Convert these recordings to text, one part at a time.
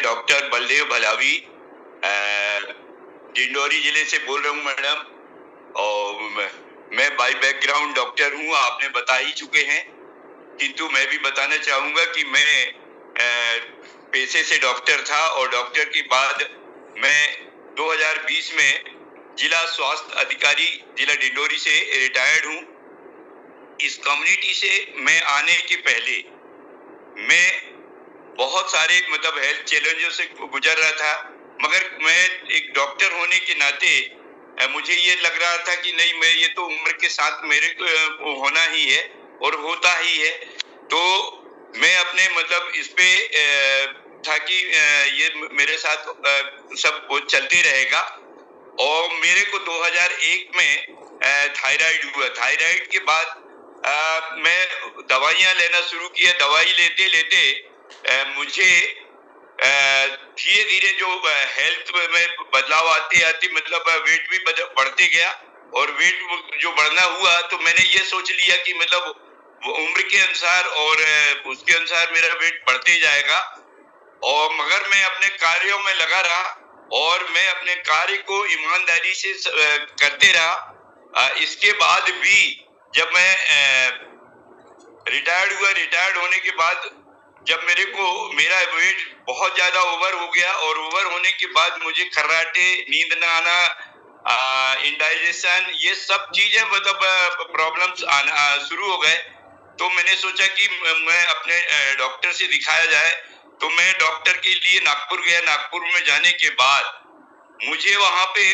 Doctor Baldev Bhalavi Dindori जिले से बोल रहा हूँ मैडम। और मैं बाय बैकग्राउंड डॉक्टर हूँ, आपने बता ही चुके हैं, किंतु मैं भी बताना चाहूंगा कि मैं पेशे से डॉक्टर था और डॉक्टर के बाद मैं 2020 में जिला स्वास्थ्य अधिकारी जिला डिंडोरी से रिटायर्ड हूँ। इस कम्युनिटी से मैं आने के पहले मैं बहुत सारे हेल्थ चैलेंजों से गुजर रहा था, मगर मैं एक डॉक्टर होने के नाते मुझे ये लग रहा था कि नहीं, मैं ये तो उम्र के साथ मेरे को होना ही है और होता ही है। तो मैं अपने इस पे था कि ये मेरे साथ सब कुछ चलते रहेगा। और मेरे को 2001 में थायराइड हुआ। थायराइड के बाद मैं दवाइयां लेना शुरू किया। दवाई लेते लेते मुझे धीरे धीरे जो हेल्थ में बदलाव आते आते वेट भी बढ़ते गया। और वेट जो बढ़ना हुआ तो मैंने ये सोच लिया कि वो उम्र के अनुसार और उसके अनुसार मेरा वेट बढ़ते जाएगा। और मगर मैं अपने कार्यों में लगा रहा और मैं अपने कार्य को ईमानदारी से करते रहा। इसके बाद भी जब मैं रिटायर्ड हुआ, रिटायर्ड होने के बाद जब मेरा वेट बहुत ज्यादा ओवर हो गया और ओवर होने के बाद मुझे खर्राटे, नींद न आना, इंडाइजेशन, ये सब चीजें प्रॉब्लम्स आना शुरू हो गए। तो मैंने सोचा कि मैं अपने डॉक्टर से दिखाया जाए। तो मैं डॉक्टर के लिए नागपुर गया। नागपुर में जाने के बाद मुझे वहां पे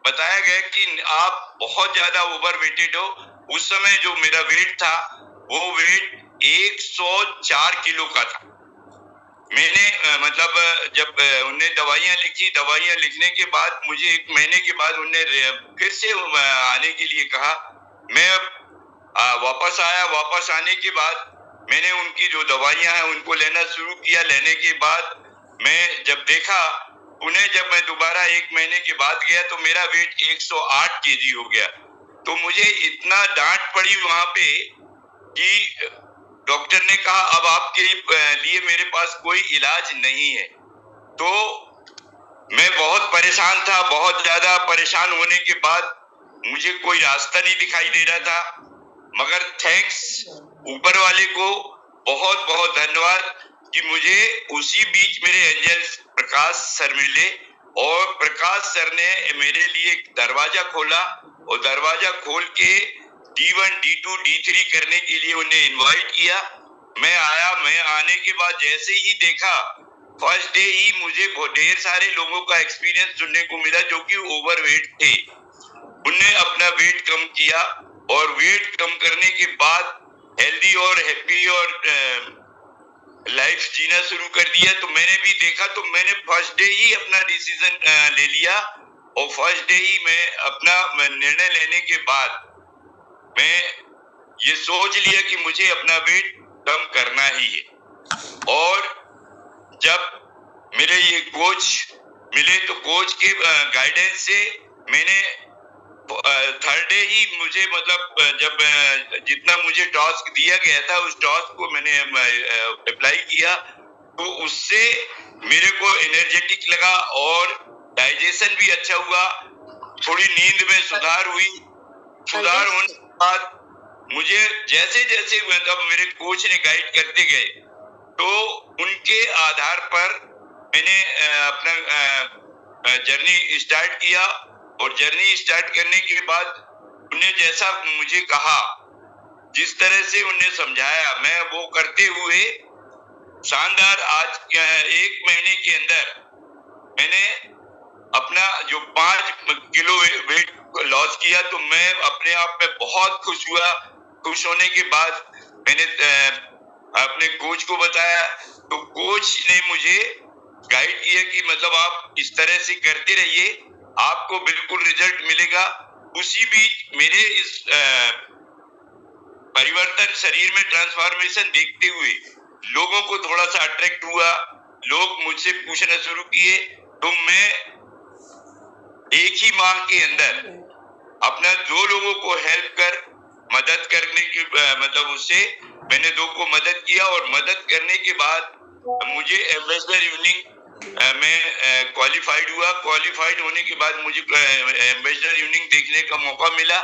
बताया गया कि आप बहुत ज्यादा ओवरवेटेड हो। उस समय जो मेरा वेट था वो वेट 104 किलो का था। मैंने जब उन्हें दवाइयां लिखी, दवाइयां लिखने के बाद मुझे 1 महीने के बाद उन्हें फिर से आने के लिए कहा। मैं वापस आया। वापस आने के बाद मैंने उनकी जो दवाइयां हैं उनको लेना शुरू किया। लेने के बाद मैं जब देखा उन्हें, जब मैं दोबारा 1 महीने के बाद गया तो मेरा वेट 108 केजी हो गया। तो मुझे इतना डांट पड़ी वहां पे कि डॉक्टर ने कहा अब आपके लिए मेरे पास कोई इलाज नहीं है। तो मैं बहुत परेशान था। बहुत ज्यादा परेशान होने के बाद मुझे कोई रास्ता नहीं दिखाई दे रहा था, मगर थैंक्स ऊपर वाले को, बहुत बहुत धन्यवाद कि मुझे उसी बीच मेरे एंजल प्रकाश सर मिले और प्रकाश सर ने मेरे लिए एक दरवाजा खोला। और दरवाजा खोल के D1, D2, D3 करने के लिए उन्हें इनवाइट किया। मैं आया। मैं आने के बाद जैसे ही देखा, फर्स्ट डे ही मुझे बहुत ढेर सारे लोगों का एक्सपीरियंस सुनने को मिला जो कि ओवरवेट थे। उन्हें अपना वेट कम किया और वेट कम करने के बाद हेल्दी और हैप्पी और लाइफ जीना शुरू कर दिया। तो मैंने भी देखा, तो मैंने फर्स्ट डे ही अपना डिसीजन ले लिया। और फर्स्ट डे ही मैं अपना निर्णय लेने के बाद मैं ये सोच लिया कि मुझे अपना वेट कम करना ही है। और जब मेरे ये कोच मिले तो कोच के गाइडेंस से मैंने थर्ड डे ही मुझे जब जितना मुझे टास्क दिया गया था उस टास्क को मैंने अप्लाई किया। तो उससे मेरे को एनर्जेटिक लगा और डाइजेशन भी अच्छा हुआ। थोड़ी नींद में सुधार हुई। सुधार होने के बाद मुझे जैसे जैसे मेरे कोच ने गाइड करते गए तो उनके आधार पर मैंने अपना जर्नी स्टार्ट किया। और जर्नी स्टार्ट करने के बाद उन्हें जैसा मुझे कहा, जिस तरह से उन्हें समझाया, मैं वो करते हुए शानदार आज 1 महीने के अंदर मैंने अपना जो 5 किलो वेट लॉस किया। तो मैं अपने आप में बहुत खुश हुआ। खुश होने के बाद मैंने अपने कोच को बताया। तो कोच ने मुझे गाइड किया कि आप इस तरह से करते रहिए, आपको बिल्कुल रिजल्ट मिलेगा। उसी बीच मेरे इस परिवर्तन, शरीर में ट्रांसफॉर्मेशन देखते हुए लोगों को थोड़ा सा अट्रैक्ट हुआ। लोग मुझसे पूछना शुरू किए। तो मैं एक ही माह के अंदर अपना 2 लोगों को हेल्प कर मदद करने की उससे मैंने 2 को मदद किया। और मदद करने के बाद मुझे एम्बेसडर इवनिंग मैं क्वालिफाइड हुआ। क्वालिफाइड होने के बाद मुझे एम्बेसडर इवनिंग देखने का मौका मिला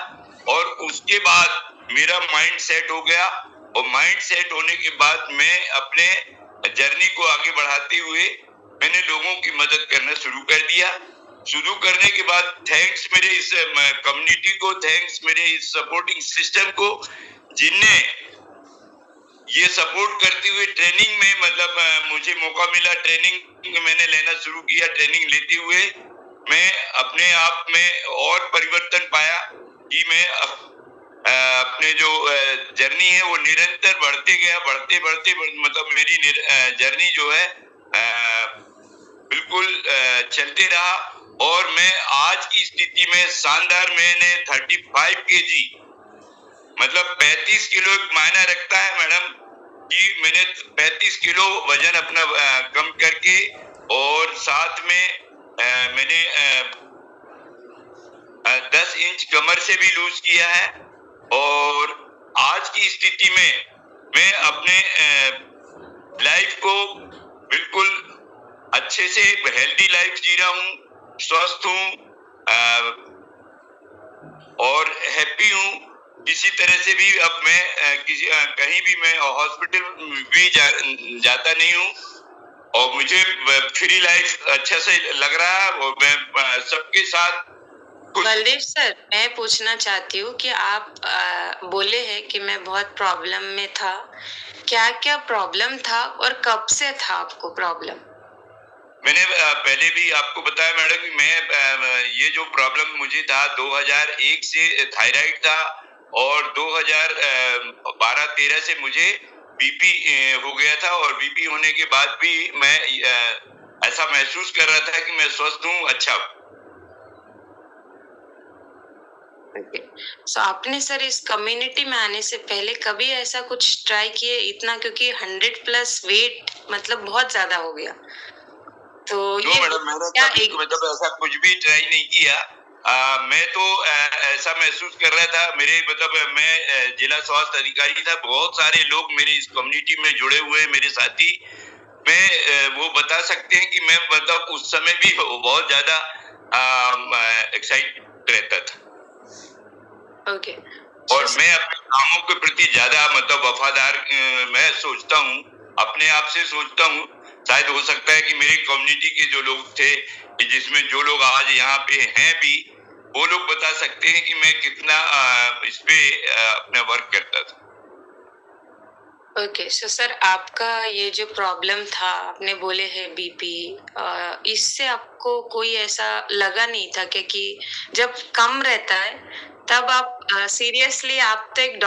और उसके बाद मेरा माइंड सेट हो गया और माइंड सेट होने के बाद मैं अपने जर्नी को आगे बढ़ाते हुए मैंने लोगों की मदद करना शुरू कर दिया। शुरू करने के बाद थैंक्स मेरे इस कम्युनिटी को, थैंक्स मेरे इस सपोर्टिंग सिस्टम को, जिनने ये सपोर्ट करते हुए ट्रेनिंग में मतलब मुझे मौका मिला, ट्रेनिंग मैंने लेना शुरू किया। ट्रेनिंग लेते हुए मैं अपने आप में और परिवर्तन पाया कि मैं अपने जो जर्नी है वो निरंतर बढ़ते गया, बढ़ते मतलब मेरी जर्नी जो है बिल्कुल चलते रहा और मैं आज की स्थिति में शानदार, मैंने 35 केजी मतलब 35 किलो एक मायना रखता है मैडम कि मैंने 35 किलो वजन अपना कम करके और साथ में मैंने 10 इंच कमर से भी लूज किया है और आज की स्थिति में मैं अपने लाइफ को बिल्कुल अच्छे से हेल्दी लाइफ जी रहा हूँ, स्वस्थ हूँ और हैप्पी हूँ। किसी तरह से भी अब मैं कहीं भी मैं हॉस्पिटल भी जाता नहीं हूँ और मुझे फ्री लाइफ अच्छा से लग रहा है और मैं सबके साथ। बलदेव सर, मैं पूछना चाहती हूँ कि आप बोले हैं कि मैं बहुत प्रॉब्लम में था। क्या क्या प्रॉब्लम था और कब से था आपको प्रॉब्लम? मैंने पहले भी आपको बताया मैडम कि मैं ये जो प्रॉब्लम मुझे था 2001 से थायराइड था और 2012-13 से मुझे बीपी हो गया था और बीपी होने के बाद भी मैं ऐसा महसूस कर रहा था कि मैं स्वस्थ हूँ, अच्छा हूँ। सो आपने सर इस कम्युनिटी में आने से पहले कभी ऐसा कुछ ट्राई किए इतना, क्योंकि 100+ वेट मतलब बहुत ज्यादा हो गया तो ये मैडम मैंने क्या कभी मतलब ऐसा कुछ भी ट्राई नहीं किया। मैं तो ऐसा महसूस कर रहा था, मेरे मतलब मैं जिला स्वास्थ्य अधिकारी था, बहुत सारे लोग मेरे इस कम्युनिटी में जुड़े हुए मेरे साथी, मैं वो बता सकते हैं कि मैं मतलब उस समय भी बहुत ज्यादा एक्साइटेड रहता था। ओके। और मैं अपने कामों के प्रति ज्यादा मतलब वफादार मैं सोचता हूँ, अपने आप से सोचता हूँ। शायद हो सकता है कि मेरी कम्युनिटी के जो लोग थे, जिसमें जो लोग आज यहाँ पे हैं भी, वो लोग बता सकते हैं कि मैं कितना इस पे अपना वर्क करता था। ओके, सो सर आपका ये जो प्रॉब्लम था, आपने बोले है बीपी, इससे आपको कोई ऐसा लगा नहीं था कि जब कम रहता है तब आप सीरियसली आप तो एक